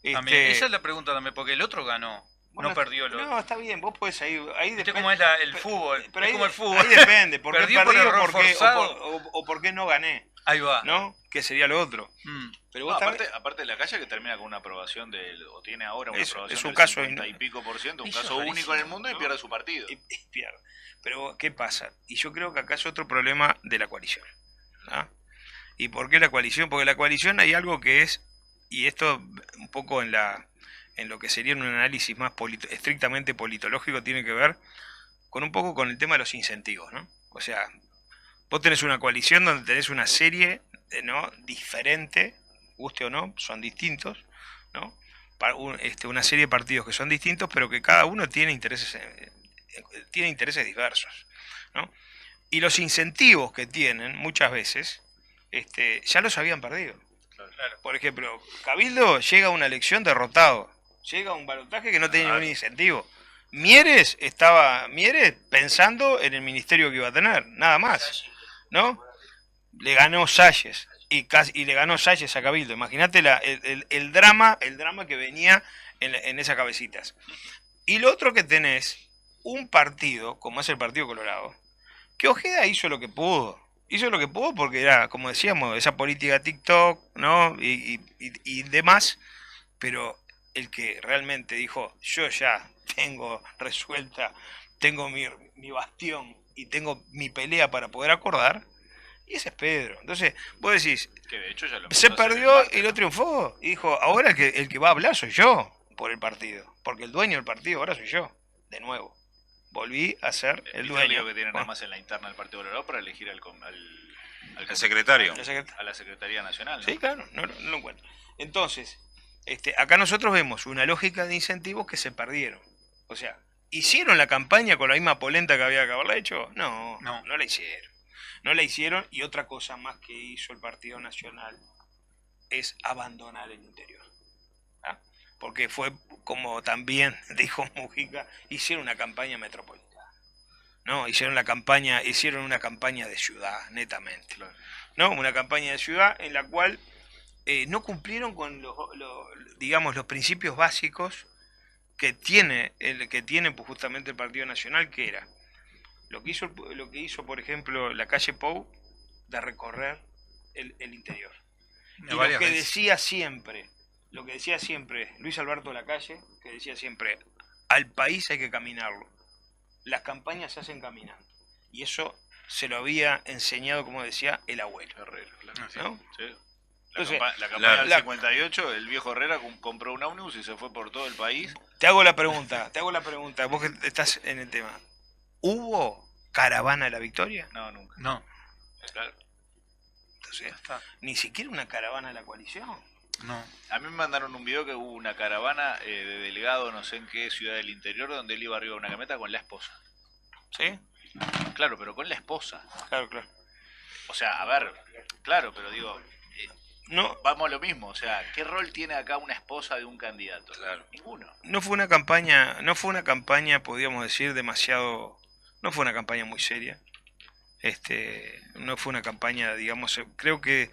Speaker 3: Este,
Speaker 2: También, esa es la pregunta también, porque el otro ganó,
Speaker 3: bueno,
Speaker 2: no perdió el otro.
Speaker 3: No, está bien, vos podés ahí
Speaker 2: ¿Viste
Speaker 3: depende-
Speaker 2: cómo es el fútbol?
Speaker 3: pero
Speaker 2: Es
Speaker 3: ahí,
Speaker 2: como el fútbol.
Speaker 3: ahí depende, ¿por qué
Speaker 2: Perdió por
Speaker 3: perdí o
Speaker 2: error
Speaker 3: por qué,
Speaker 2: forzado.
Speaker 3: o por qué no gané?
Speaker 2: Ahí va.
Speaker 3: ¿No? Que sería lo otro.
Speaker 2: Mm.
Speaker 3: Pero
Speaker 4: No,
Speaker 3: vos también-
Speaker 4: aparte de la calle que termina con una aprobación o tiene ahora una
Speaker 3: Eso,
Speaker 4: aprobación
Speaker 3: es un
Speaker 4: del
Speaker 3: caso
Speaker 4: 50 y pico por ciento, un
Speaker 2: Eso es
Speaker 4: caso único
Speaker 2: rarísimo,
Speaker 4: en el mundo y
Speaker 2: ¿no?
Speaker 4: pierde su partido.
Speaker 3: y pierde. Pero, ¿qué pasa? Y yo creo que acá es otro problema de la coalición. ¿Ah? ¿Y por qué la coalición? Porque la coalición hay algo que es, y esto un poco en lo que sería un análisis más estrictamente politológico, tiene que ver con un poco con el tema de los incentivos, ¿no? O sea, vos tenés una coalición donde tenés una serie, ¿no? Diferente, guste o no, son distintos, ¿no? Una serie de partidos que son distintos, pero que cada uno tiene intereses diversos, ¿no? Y los incentivos que tienen muchas veces ya los habían perdido.
Speaker 2: Claro.
Speaker 3: Por ejemplo, Cabildo llega a una elección derrotado, llega a un balotaje que no tenía ningún incentivo. Mieres pensando en el ministerio que iba a tener, nada más, ¿no? Le ganó Salles y le ganó Salles a Cabildo. Imagínate el drama que venía en esas cabecitas. Y lo otro que tenés, un partido, como es el Partido Colorado, que Ojeda hizo lo que pudo. Hizo lo que pudo porque era, como decíamos, esa política TikTok, ¿no? Y demás. Pero el que realmente dijo, yo ya tengo resuelta, tengo mi bastión y tengo mi pelea para poder acordar, y ese es Pedro. Entonces, vos decís,
Speaker 4: Que de hecho ya lo
Speaker 3: se
Speaker 4: empezó a hacer
Speaker 3: perdió
Speaker 4: el martes,
Speaker 3: y lo triunfó. Y dijo, ahora el que va a hablar soy yo por el partido. Porque el dueño del partido ahora soy yo. De nuevo. Volví a ser el
Speaker 4: ¿Viste
Speaker 3: dueño.
Speaker 4: lío que tienen
Speaker 3: Bueno,
Speaker 4: además en la interna del Partido Colorado para elegir
Speaker 5: El secretario.
Speaker 4: a la Secretaría Nacional, ¿no?
Speaker 3: Sí, claro, no lo encuentro. Entonces, acá nosotros vemos una lógica de incentivos que se perdieron. O sea, ¿hicieron la campaña con la misma polenta que había que haberla hecho? No,
Speaker 2: No.
Speaker 3: no la hicieron. No la hicieron, y otra cosa más que hizo el Partido Nacional es abandonar el interior. ¿Ah? Porque fue, como también dijo Mujica, hicieron una campaña metropolitana. No, hicieron una campaña de ciudad, netamente.
Speaker 4: Claro.
Speaker 3: ¿No? Una campaña de ciudad en la cual no cumplieron con digamos, los principios básicos que tiene pues, justamente el Partido Nacional, que era lo que hizo, por ejemplo, la calle Pou, de recorrer el interior. Y lo
Speaker 2: Varias
Speaker 3: que
Speaker 2: veces.
Speaker 3: decía siempre Luis Alberto Lacalle, que decía siempre, al país hay que caminarlo. Las campañas se hacen caminando. Y eso se lo había enseñado, como decía, el abuelo.
Speaker 4: Herrera, claro.
Speaker 2: Ah, sí.
Speaker 3: ¿No?
Speaker 4: Sí.
Speaker 3: Entonces,
Speaker 4: La campaña del
Speaker 3: la-
Speaker 4: 58, el viejo Herrera compró un ómnibus y se fue por todo el país.
Speaker 3: Te hago la pregunta, vos que estás en el tema. ¿Hubo caravana de la victoria?
Speaker 4: No, nunca.
Speaker 2: No,
Speaker 4: Claro.
Speaker 3: Entonces,
Speaker 2: está.
Speaker 3: ni siquiera una caravana de la coalición.
Speaker 2: No.
Speaker 4: A mí me mandaron un video que hubo una caravana de delegado, no sé en qué ciudad del interior, donde él iba arriba de una camioneta con la esposa.
Speaker 3: ¿Sí?
Speaker 4: Claro, pero con la esposa.
Speaker 3: Claro, claro.
Speaker 4: O sea, a ver, claro, pero digo,
Speaker 3: No,
Speaker 4: vamos a lo mismo. O sea, ¿qué rol tiene acá una esposa de un candidato?
Speaker 5: Claro.
Speaker 4: Ninguno.
Speaker 3: no fue una campaña, podríamos decir, no fue una campaña muy seria. No fue una campaña, digamos, creo que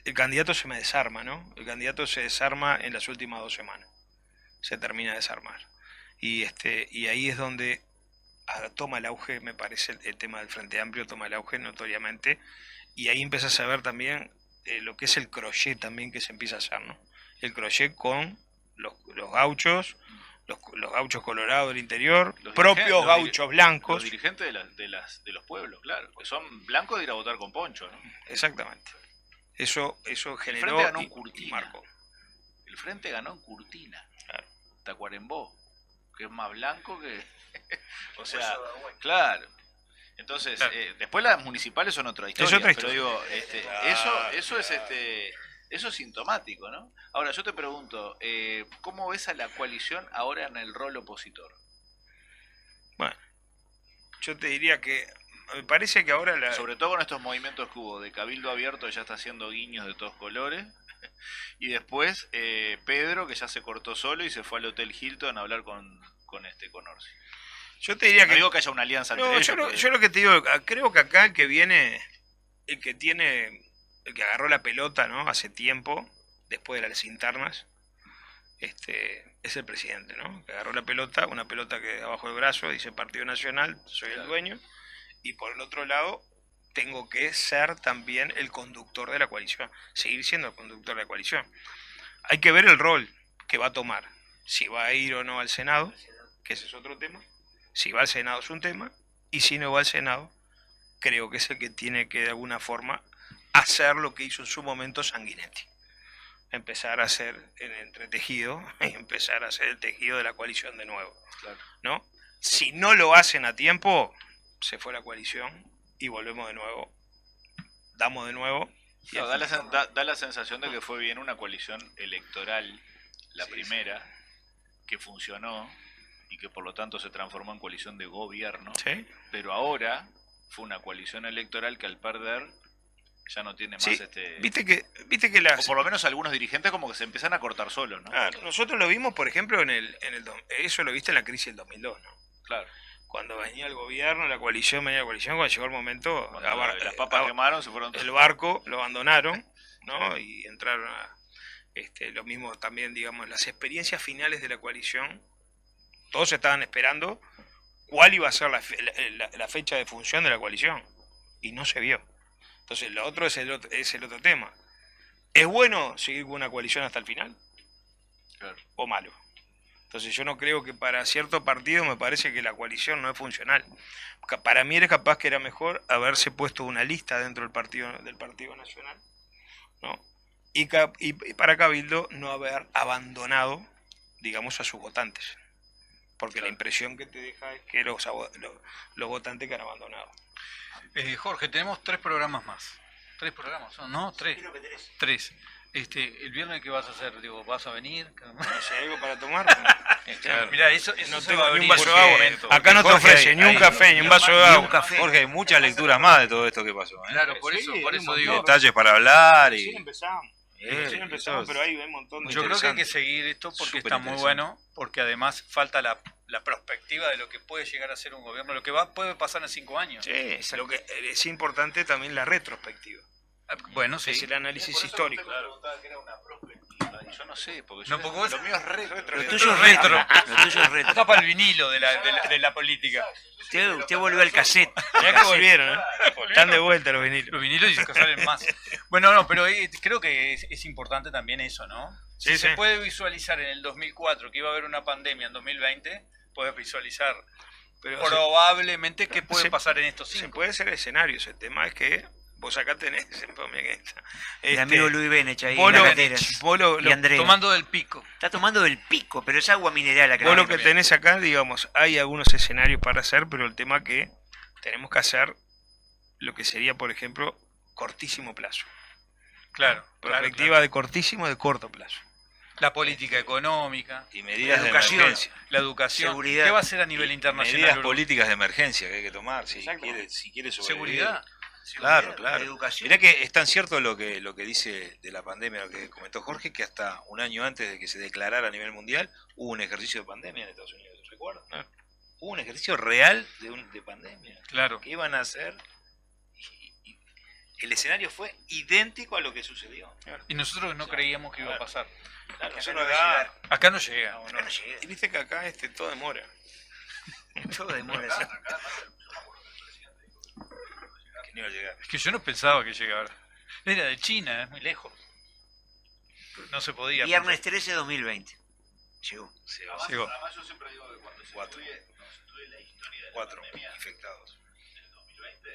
Speaker 3: el candidato se me desarma, ¿no? El candidato se desarma en las últimas 2 semanas. Se termina de desarmar. Y ahí es donde toma el auge, me parece, el tema del Frente Amplio toma el auge notoriamente. Y ahí empiezas a ver también lo que es el crochet también que se empieza a hacer, ¿no? El crochet con los gauchos, los gauchos colorados del interior,
Speaker 4: Los
Speaker 3: propios
Speaker 4: dirigentes,
Speaker 3: gauchos blancos.
Speaker 4: Los dirigentes de los pueblos, claro, que son blancos de ir a votar con poncho, ¿no?
Speaker 3: Exactamente. Eso generó
Speaker 4: Frente ganó en
Speaker 3: y
Speaker 4: Curtina.
Speaker 3: marcó.
Speaker 4: El Frente ganó en Curtina,
Speaker 3: Claro.
Speaker 4: Tacuarembó, que es más blanco que... o sea, claro. Entonces,
Speaker 2: Claro.
Speaker 4: después las municipales son otra historia,
Speaker 3: otra
Speaker 4: pero digo, eso es sintomático, ¿no? Ahora, yo te pregunto, ¿cómo ves a la coalición ahora en el rol opositor?
Speaker 3: Bueno, yo te diría que me parece que ahora
Speaker 4: Sobre todo con estos movimientos que hubo de Cabildo Abierto, ya está haciendo guiños de todos colores, y después Pedro, que ya se cortó solo y se fue al Hotel Hilton a hablar con Orsi.
Speaker 3: yo te diría
Speaker 4: No
Speaker 3: que
Speaker 4: digo que haya una alianza entre
Speaker 3: no,
Speaker 4: ellos.
Speaker 3: yo lo que te digo, creo que acá el que viene, el que agarró la pelota, ¿no? Hace tiempo, después de las internas, es el presidente, ¿no? Que agarró la pelota, una pelota que abajo del brazo dice Partido Nacional, soy el dueño, y por el otro lado tengo que ser también el conductor de la coalición, seguir siendo el conductor de la coalición. Hay que ver el rol que va a tomar, si va a ir o no al Senado, que ese es otro tema. Si va al Senado es un tema, y si no va al Senado, creo que es el que tiene que de alguna forma hacer lo que hizo en su momento Sanguinetti. Empezar a hacer el entretejido y empezar a hacer el tejido de la coalición de nuevo.
Speaker 4: Claro.
Speaker 3: ¿No? Si no lo hacen a tiempo, se fue la coalición y volvemos de nuevo. Damos de nuevo. Y
Speaker 4: No, da la sensación de que fue bien una coalición electoral, la primera, que funcionó y que por lo tanto se transformó en coalición de gobierno,
Speaker 3: ¿Sí?
Speaker 4: pero ahora fue una coalición electoral que al perder ya no tiene más
Speaker 3: Sí. Viste que
Speaker 4: o
Speaker 3: las...
Speaker 4: por lo menos algunos dirigentes como que se empiezan a cortar solos, ¿no?
Speaker 3: nosotros lo vimos, por ejemplo, eso lo viste en la crisis del 2002, ¿no?
Speaker 4: Claro.
Speaker 3: Cuando venía el gobierno, la coalición, cuando llegó el momento,
Speaker 4: Cuando las papas quemaron, se fueron.
Speaker 3: el barco lo abandonaron, ¿no? Y entraron a lo mismo también, digamos, las experiencias finales de la coalición. Todos estaban esperando cuál iba a ser la fecha de función de la coalición y no se vio. Entonces, lo otro es el otro tema. ¿Es bueno seguir con una coalición hasta el final?
Speaker 4: Claro.
Speaker 3: ¿O malo? Entonces yo no creo que para cierto partido me parece que la coalición no es funcional. Para mí era capaz que era mejor haberse puesto una lista dentro del Partido Nacional, ¿no? Y para Cabildo no haber abandonado, digamos, a sus votantes. Porque
Speaker 4: Claro.
Speaker 3: la impresión que te deja es que los votantes que han abandonado.
Speaker 2: Jorge, tenemos 3 programas más. 3 programas, ¿no? 3.
Speaker 1: Creo que 3.
Speaker 2: 3. ¿El viernes qué vas a hacer? Digo, ¿vas a venir?
Speaker 3: ¿Hay algo para tomar?
Speaker 2: Mirá, eso
Speaker 3: No
Speaker 2: se
Speaker 3: tengo
Speaker 2: va a
Speaker 3: ni un
Speaker 2: abrir
Speaker 3: vaso
Speaker 2: en
Speaker 3: de agua.
Speaker 2: momento.
Speaker 3: Acá no te
Speaker 5: Jorge,
Speaker 3: ofrece ni un
Speaker 5: hay-
Speaker 3: café, ni un vaso de
Speaker 1: Ni un
Speaker 3: agua.
Speaker 1: café.
Speaker 5: Jorge, hay muchas lecturas más de todo esto que pasó.
Speaker 2: Claro, por
Speaker 3: Sí,
Speaker 2: eso
Speaker 3: hay un
Speaker 2: digo.
Speaker 3: montón.
Speaker 5: Detalles para hablar y...
Speaker 3: Recién empezamos.
Speaker 5: Eh,
Speaker 3: Recién empezamos,
Speaker 5: eso es-
Speaker 3: pero hay un montón de
Speaker 2: Yo creo que hay que
Speaker 5: interesante.
Speaker 2: seguir esto porque
Speaker 5: Súper
Speaker 2: está muy
Speaker 5: interesante.
Speaker 2: bueno, porque además falta la perspectiva de lo que puede llegar a ser un gobierno, lo que puede pasar en 5 años.
Speaker 3: Sí, lo que es importante también la retrospectiva.
Speaker 2: Bueno, sí.
Speaker 3: Es el análisis histórico.
Speaker 4: Yo no sé, porque
Speaker 2: No,
Speaker 4: yo,
Speaker 2: porque vos-
Speaker 4: lo mío es retro.
Speaker 1: Lo tuyo es retro. Lo tuyo es retro.
Speaker 2: Está para el vinilo de la política.
Speaker 1: Usted volvió al cassette.
Speaker 3: Ya que volvieron, ¿eh? Están de vuelta los vinilos.
Speaker 2: Los vinilos y se salen más. Bueno, no, pero creo que es importante también eso, ¿no?
Speaker 3: Sí,
Speaker 2: Si se
Speaker 3: sí.
Speaker 2: puede visualizar en el 2004 que iba a haber una pandemia en 2020, puedes visualizar
Speaker 3: Pero
Speaker 2: probablemente qué puede
Speaker 3: se-
Speaker 2: pasar en estos
Speaker 3: se
Speaker 2: 5.
Speaker 3: puede hacer escenarios. El tema es que vos acá tenés
Speaker 1: El amigo Luis Benech ahí.
Speaker 3: vos
Speaker 1: en la
Speaker 3: lo-
Speaker 1: catera.
Speaker 3: vos lo-
Speaker 1: Y Andrea.
Speaker 2: Tomando del pico.
Speaker 1: Está tomando del pico, pero es agua mineral acá.
Speaker 3: Vos lo que tenés acá, digamos, hay algunos escenarios para hacer, pero el tema que tenemos que hacer lo que sería, por ejemplo, cortísimo plazo.
Speaker 2: Claro.
Speaker 3: Perspectiva de cortísimo y de corto plazo.
Speaker 2: La política económica,
Speaker 5: Y medidas de
Speaker 1: Educación.
Speaker 5: emergencia.
Speaker 2: la educación.
Speaker 1: Seguridad.
Speaker 2: ¿Qué va a hacer a nivel internacional?
Speaker 5: Medidas
Speaker 2: Uruguay?
Speaker 5: políticas de emergencia que hay que tomar si
Speaker 3: Exactamente.
Speaker 5: quiere sobrevivir.
Speaker 2: Seguridad.
Speaker 5: Claro, claro.
Speaker 1: Educación.
Speaker 5: Mirá que es tan cierto lo que dice de la pandemia, lo que comentó Jorge, que hasta un año antes de que se declarara a nivel mundial hubo un ejercicio de pandemia en Estados Unidos, ¿recuerdan? Hubo un ejercicio real de pandemia.
Speaker 2: Claro.
Speaker 5: ¿Qué iban a hacer? Y el escenario fue idéntico a lo que sucedió.
Speaker 2: Y nosotros no creíamos que iba a pasar.
Speaker 5: Claro,
Speaker 1: Acá
Speaker 5: nosotros
Speaker 1: no va a
Speaker 5: acá-
Speaker 2: Acá no llega.
Speaker 1: Acá no llega.
Speaker 3: Y viste que acá todo demora.
Speaker 1: Todo demora así.
Speaker 5: que no iba a llegar.
Speaker 2: Es que yo no pensaba que llegara. Era de China, es muy lejos. No se podía.
Speaker 1: Viernes 13 de 2020. Llegó.
Speaker 2: Llegó.
Speaker 4: Además, yo siempre digo que cuando se estudie la historia de la
Speaker 5: 4
Speaker 4: pandemia
Speaker 5: infectados.
Speaker 4: del 2020,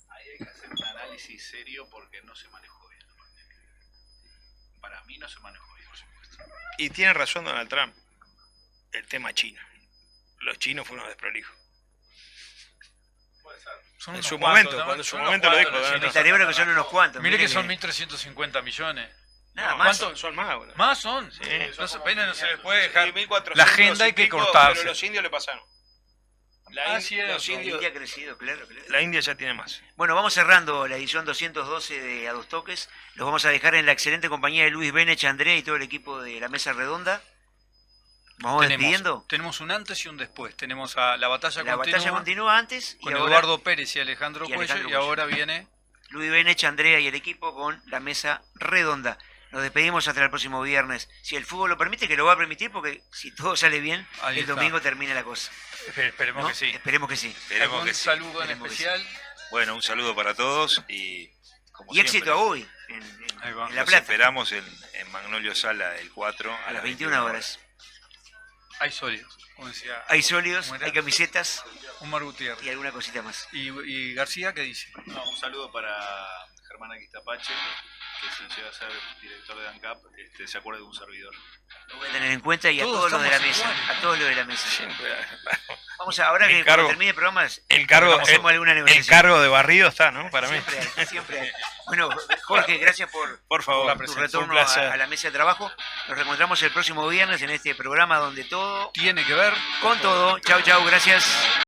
Speaker 4: ahí hay que hacer un análisis serio porque no se manejó bien la pandemia. Para mí no se manejó bien, por supuesto.
Speaker 3: Y tiene razón Donald Trump. El tema chino. Los chinos fueron desprolijos.
Speaker 4: Puede ser.
Speaker 2: Son
Speaker 3: En
Speaker 2: unos
Speaker 3: su
Speaker 2: cuantos,
Speaker 3: momento,
Speaker 2: ¿no?
Speaker 3: cuando en su
Speaker 2: Son
Speaker 3: momento
Speaker 2: unos
Speaker 3: lo dijo,
Speaker 2: cuantos,
Speaker 3: Donald
Speaker 2: los
Speaker 1: Me
Speaker 2: chinos.
Speaker 1: cerebro que son unos cuantos.
Speaker 2: Mire que
Speaker 1: miren
Speaker 2: son 1.350 millones.
Speaker 1: Nada
Speaker 2: No,
Speaker 1: más.
Speaker 3: Son más, boludo.
Speaker 2: ¿Más son?
Speaker 3: Sí.
Speaker 2: No se, apenas no se les puede dejar.
Speaker 3: Sí, 1400
Speaker 2: La agenda hay
Speaker 3: y
Speaker 2: que
Speaker 3: pico,
Speaker 2: cortarse.
Speaker 3: Pero los indios le pasaron.
Speaker 2: Cierto.
Speaker 3: Los
Speaker 1: La
Speaker 3: indios,
Speaker 1: India ha crecido, claro.
Speaker 3: la India ya tiene más.
Speaker 1: Bueno, vamos cerrando la edición 212 de A Dos Toques. Los vamos a dejar en la excelente compañía de Luis Benech, Andrea y todo el equipo de la Mesa Redonda. Vamos despidiendo.
Speaker 2: Tenemos un antes y un después. Tenemos a La Batalla
Speaker 1: La
Speaker 2: Continúa
Speaker 1: batalla continúa antes y
Speaker 2: con
Speaker 1: ahora
Speaker 2: Eduardo Pérez y Alejandro Cuello.
Speaker 1: Alejandro
Speaker 2: Y
Speaker 1: Cuello.
Speaker 2: ahora viene...
Speaker 1: Luis Benech, Andrea y el equipo con la Mesa Redonda. Nos despedimos hasta el próximo viernes. Si el fútbol lo permite, que lo va a permitir, porque si todo sale bien,
Speaker 2: Ahí
Speaker 1: el
Speaker 2: está.
Speaker 1: domingo termina la cosa.
Speaker 2: Esperemos
Speaker 1: ¿no?
Speaker 2: que sí.
Speaker 1: Esperemos que sí.
Speaker 5: Esperemos
Speaker 2: ¿Algún
Speaker 5: que sí.
Speaker 2: saludo en
Speaker 1: Esperemos que
Speaker 2: especial?
Speaker 5: Bueno, un saludo para todos y como
Speaker 1: Y éxito
Speaker 5: siempre,
Speaker 1: a hoy
Speaker 2: Ahí va.
Speaker 1: en La
Speaker 5: los
Speaker 1: Plata,
Speaker 5: esperamos en Magnolio Sala el 4
Speaker 1: a las 21 horas.
Speaker 2: Hay sólidos, como decía
Speaker 1: Hay sólidos,
Speaker 2: ¿Cómo era?
Speaker 1: hay camisetas
Speaker 2: Omar Gutiérrez.
Speaker 1: y alguna cosita más.
Speaker 2: ¿Y García qué dice?
Speaker 4: No, un saludo para Germán Aquistapache, que si llega a ser director de ANCAP, se acuerda de un servidor.
Speaker 1: Lo voy a tener en cuenta y a
Speaker 2: Todos
Speaker 1: todos los de la
Speaker 2: estamos
Speaker 1: mesa.
Speaker 2: iguales.
Speaker 1: A todos los de la mesa.
Speaker 3: Siempre.
Speaker 1: Vamos a, ahora
Speaker 3: El
Speaker 1: que
Speaker 3: cargo-
Speaker 1: cuando termine el programa,
Speaker 3: El cargo,
Speaker 1: hacemos alguna
Speaker 3: el
Speaker 1: negociación.
Speaker 3: cargo de barrido está, ¿no? Para mí.
Speaker 1: Siempre hay, siempre hay. Bueno, Jorge, gracias por
Speaker 3: Por favor,
Speaker 2: la
Speaker 1: tu
Speaker 2: presencia.
Speaker 1: retorno
Speaker 3: Un placer.
Speaker 1: a la mesa de trabajo. Nos reencontramos el próximo viernes en este programa donde todo
Speaker 2: Tiene que ver
Speaker 1: con todo. Chau, chau, gracias.